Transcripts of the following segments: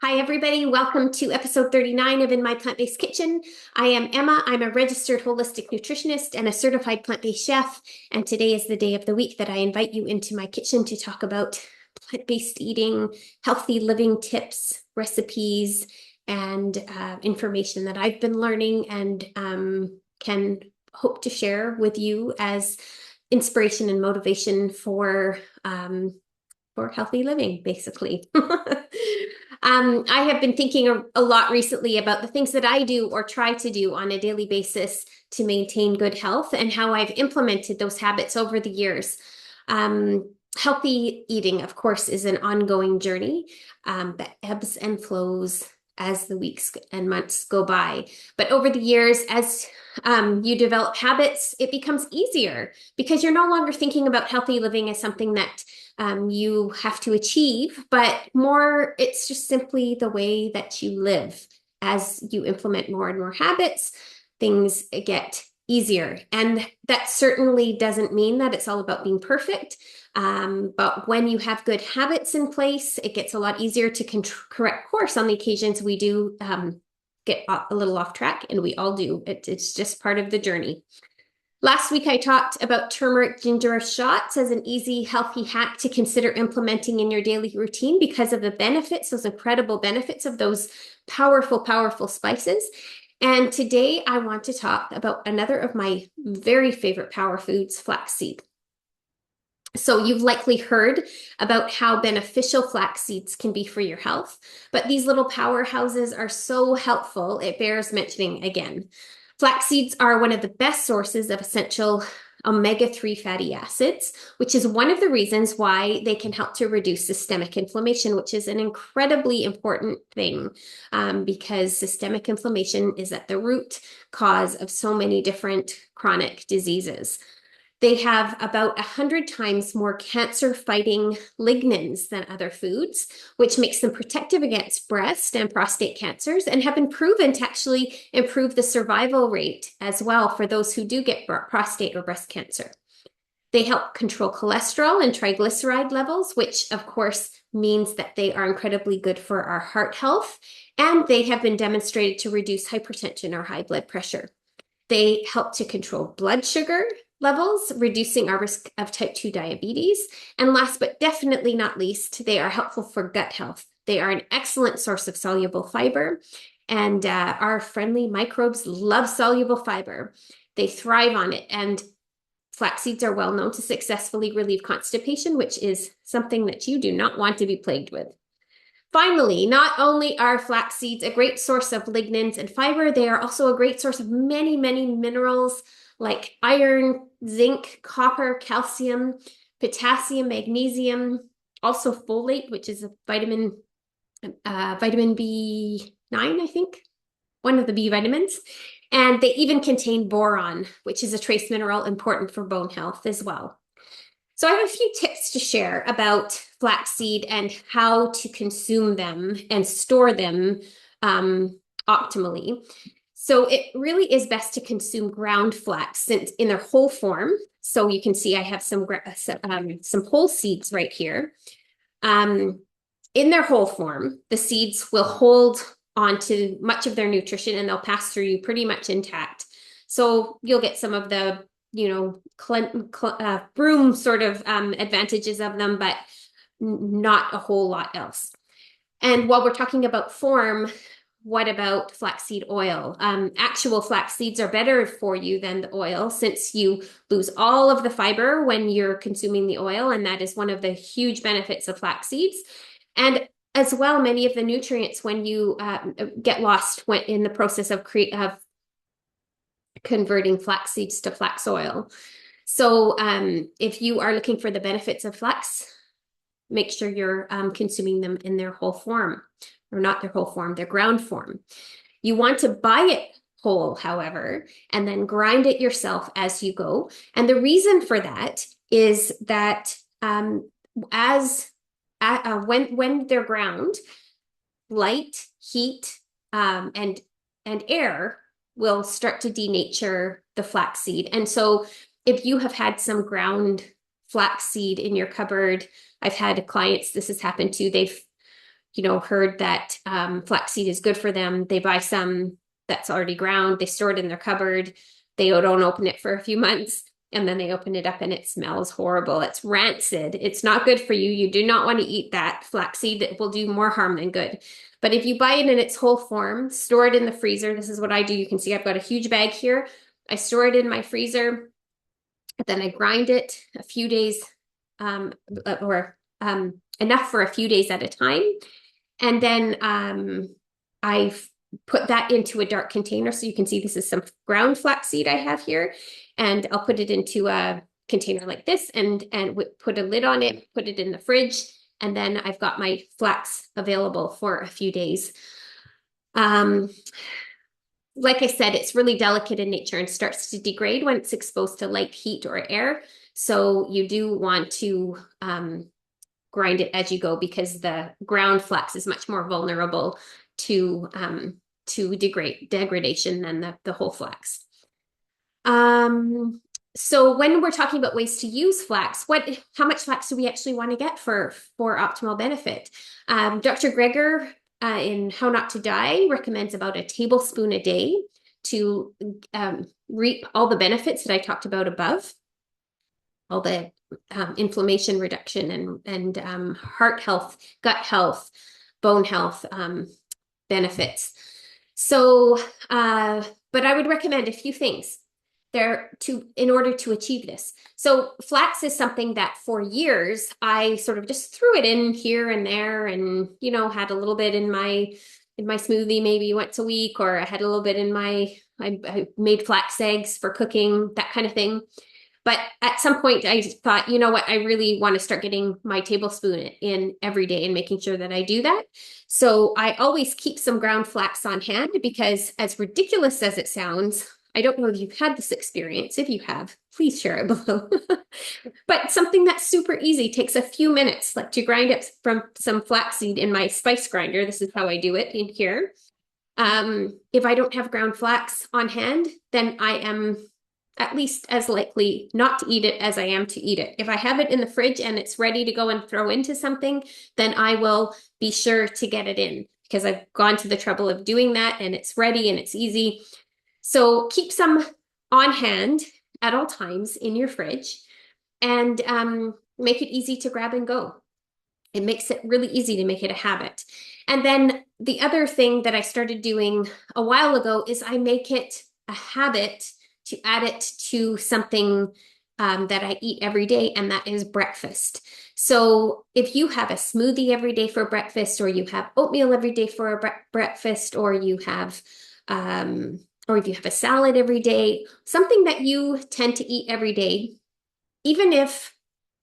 Hi, everybody. Welcome to episode 39 of In My Plant-Based Kitchen. I am Emma. I'm a registered holistic nutritionist and a certified plant-based chef. And today is the day of the week that I invite you into my kitchen to talk about plant-based eating, healthy living tips, recipes, and information that I've been learning and can hope to share with you as inspiration and motivation for healthy living, basically. I have been thinking a lot recently about the things that I do or try to do on a daily basis to maintain good health and how I've implemented those habits over the years. Healthy eating, of course, is an ongoing journey that ebbs and flows as the weeks and months go by. But over the years, as you develop habits, it becomes easier because you're no longer thinking about healthy living as something that you have to achieve, but more, it's just simply the way that you live. As you implement more and more habits, things get easier. And that certainly doesn't mean that it's all about being perfect. But when you have good habits in place, it gets a lot easier to correct course on the occasions we do get a little off track, and we all do. It's just part of the journey. Last week, I talked about turmeric ginger shots as an easy, healthy hack to consider implementing in your daily routine because of the benefits, those incredible benefits of those powerful, powerful spices. And today, I want to talk about another of my very favorite power foods, flaxseed. So you've likely heard about how beneficial flax seeds can be for your health, but these little powerhouses are so helpful, it bears mentioning again. Flax seeds are one of the best sources of essential omega-3 fatty acids, which is one of the reasons why they can help to reduce systemic inflammation, which is an incredibly important thing because systemic inflammation is at the root cause of so many different chronic diseases. They have about 100 times more cancer-fighting lignans than other foods, which makes them protective against breast and prostate cancers and have been proven to actually improve the survival rate as well for those who do get prostate or breast cancer. They help control cholesterol and triglyceride levels, which of course means that they are incredibly good for our heart health, and they have been demonstrated to reduce hypertension or high blood pressure. They help to control blood sugar levels, reducing our risk of type 2 diabetes. And last but definitely not least, they are helpful for gut health. They are an excellent source of soluble fiber, and our friendly microbes love soluble fiber. They thrive on it, and flax seeds are well known to successfully relieve constipation, which is something that you do not want to be plagued with. Finally, not only are flax seeds a great source of lignans and fiber, they are also a great source of many, many minerals like iron, zinc, copper, calcium, potassium, magnesium, also folate, which is a vitamin B9, I think, one of the B vitamins. And they even contain boron, which is a trace mineral important for bone health as well. So I have a few tips to share about flaxseed and how to consume them and store them optimally. So it really is best to consume ground flax since in their whole form. So you can see I have some whole seeds right here. In their whole form, the seeds will hold onto much of their nutrition and they'll pass through you pretty much intact. So you'll get some of the broom sort of advantages of them, but not a whole lot else. And while we're talking about form, what about flaxseed oil? Actual flax seeds are better for you than the oil since you lose all of the fiber when you're consuming the oil, and that is one of the huge benefits of flax seeds. And as well, many of the nutrients when you get lost in the process of converting flax seeds to flax oil. So if you are looking for the benefits of flax, make sure you're consuming them in their whole form, or not their whole form, their ground form. You want to buy it whole, however, and then grind it yourself as you go. And the reason for that is that when they're ground, light, heat, and air will start to denature the flaxseed. And so if you have had some ground flaxseed in your cupboard, I've had clients, this has happened to, they've heard that flaxseed is good for them, they buy some that's already ground, they store it in their cupboard, they don't open it for a few months, and then they open it up and it smells horrible. It's rancid. It's not good for you. You do not want to eat that flaxseed. It will do more harm than good. But if you buy it in its whole form, store it in the freezer. This is what I do. You can see I've got a huge bag here. I store it in my freezer. Then I grind it a few days or enough for a few days at a time. And then I put that into a dark container. So you can see this is some ground flaxseed I have here. And I'll put it into a container like this and put a lid on it, put it in the fridge. And then I've got my flax available for a few days. Like I said, it's really delicate in nature and starts to degrade when it's exposed to light, heat, or air. So you do want to grind it as you go because the ground flax is much more vulnerable to degradation than the whole flax. So when we're talking about ways to use flax, how much flax do we actually want to get for optimal benefit? Dr. Greger in How Not to Die recommends about a tablespoon a day to reap all the benefits that I talked about above, all the inflammation reduction and heart health, gut health, bone health benefits. So, but I would recommend a few things in order to achieve this. So flax is something that for years I sort of just threw it in here and there and, had a little bit in my smoothie maybe once a week, or I had a little bit in I made flax eggs for cooking, that kind of thing. But at some point I thought, you know what, I really want to start getting my tablespoon in every day and making sure that I do that. So I always keep some ground flax on hand because, as ridiculous as it sounds, I don't know if you've had this experience. If you have, please share it below. But something that's super easy, takes a few minutes, like to grind up from some flaxseed in my spice grinder. This is how I do it in here. If I don't have ground flax on hand, then I am at least as likely not to eat it as I am to eat it. If I have it in the fridge and it's ready to go and throw into something, then I will be sure to get it in because I've gone to the trouble of doing that and it's ready and it's easy. So keep some on hand at all times in your fridge and make it easy to grab and go. It makes it really easy to make it a habit. And then the other thing that I started doing a while ago is I make it a habit to add it to something that I eat every day, and that is breakfast. So if you have a smoothie every day for breakfast, or you have oatmeal every day for a breakfast, or if you have a salad every day, something that you tend to eat every day, even if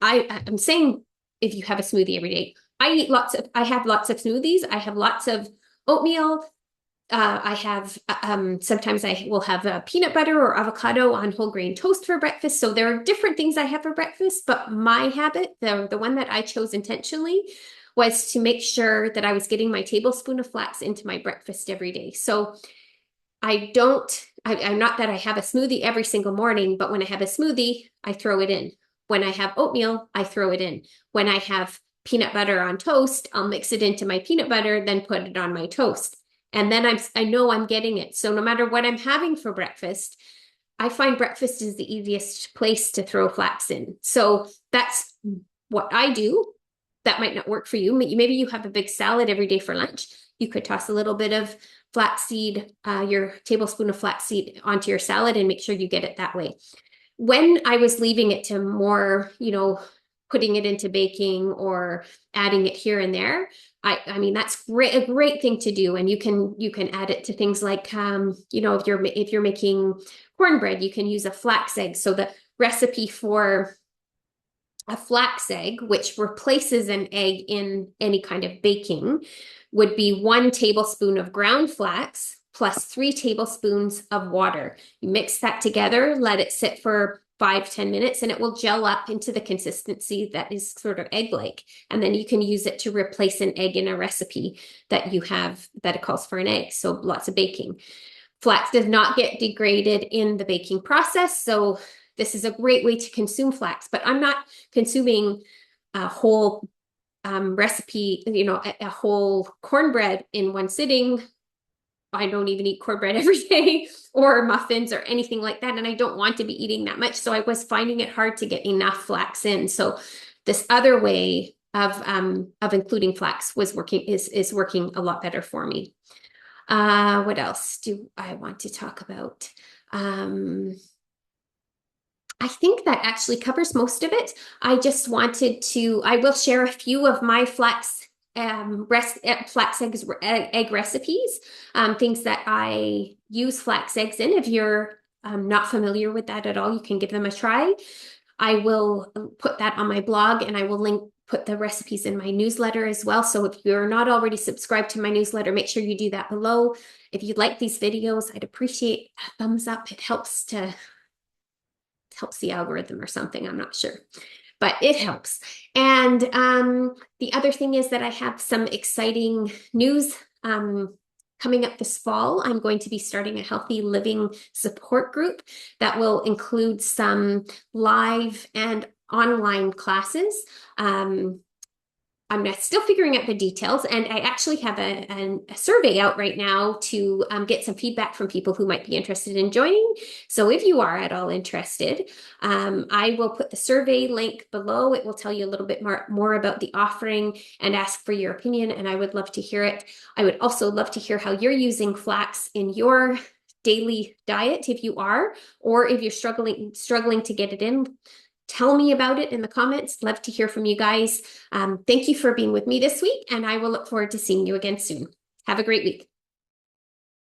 I'm saying if you have a smoothie every day, I have lots of smoothies. I have lots of oatmeal. I have sometimes I will have a peanut butter or avocado on whole grain toast for breakfast. So there are different things I have for breakfast, but my habit, the one that I chose intentionally, was to make sure that I was getting my tablespoon of flax into my breakfast every day. So I'm not that I have a smoothie every single morning, but when I have a smoothie, I throw it in. When I have oatmeal, I throw it in. When I have peanut butter on toast, I'll mix it into my peanut butter, then put it on my toast. And then I know I'm getting it. So no matter what I'm having for breakfast, I find breakfast is the easiest place to throw flax in. So that's what I do. That might not work for you. Maybe you have a big salad every day for lunch. You could toss a little bit of flaxseed, your tablespoon of flaxseed onto your salad and make sure you get it that way. When I was leaving it to more, putting it into baking or adding it here and there, I mean, that's a great thing to do. And you can add it to things like, if you're making cornbread, you can use a flax egg. So the recipe for a flax egg, which replaces an egg in any kind of baking, would be 1 tablespoon of ground flax plus 3 tablespoons of water. You mix that together, let it sit for 5-10 minutes, and it will gel up into the consistency that is sort of egg-like. And then you can use it to replace an egg in a recipe that you have that it calls for an egg. So lots of baking. Flax does not get degraded in the baking process. So this is a great way to consume flax, but I'm not consuming a whole recipe, a whole cornbread in one sitting. I don't even eat cornbread every day or muffins or anything like that. And I don't want to be eating that much. So I was finding it hard to get enough flax in. So this other way of including flax is working a lot better for me. What else do I want to talk about? I think that actually covers most of it. I will share a few of my flax egg recipes, things that I use flax eggs in. If you're not familiar with that at all, you can give them a try. I will put that on my blog, and I will put the recipes in my newsletter as well. So if you're not already subscribed to my newsletter, make sure you do that below. If you like these videos, I'd appreciate a thumbs up. It helps the algorithm or something. I'm not sure, but it helps. And the other thing is that I have some exciting news coming up this fall. I'm going to be starting a healthy living support group that will include some live and online classes. I'm still figuring out the details, and I actually have a survey out right now to get some feedback from people who might be interested in joining. So if you are at all interested, I will put the survey link below. It will tell you a little bit more about the offering and ask for your opinion, and I would love to hear it. I would also love to hear how you're using flax in your daily diet, if you are, or if you're struggling to get it in. Tell me about it in the comments. Love to hear from you guys. Thank you for being with me this week, and I will look forward to seeing you again soon. Have a great week.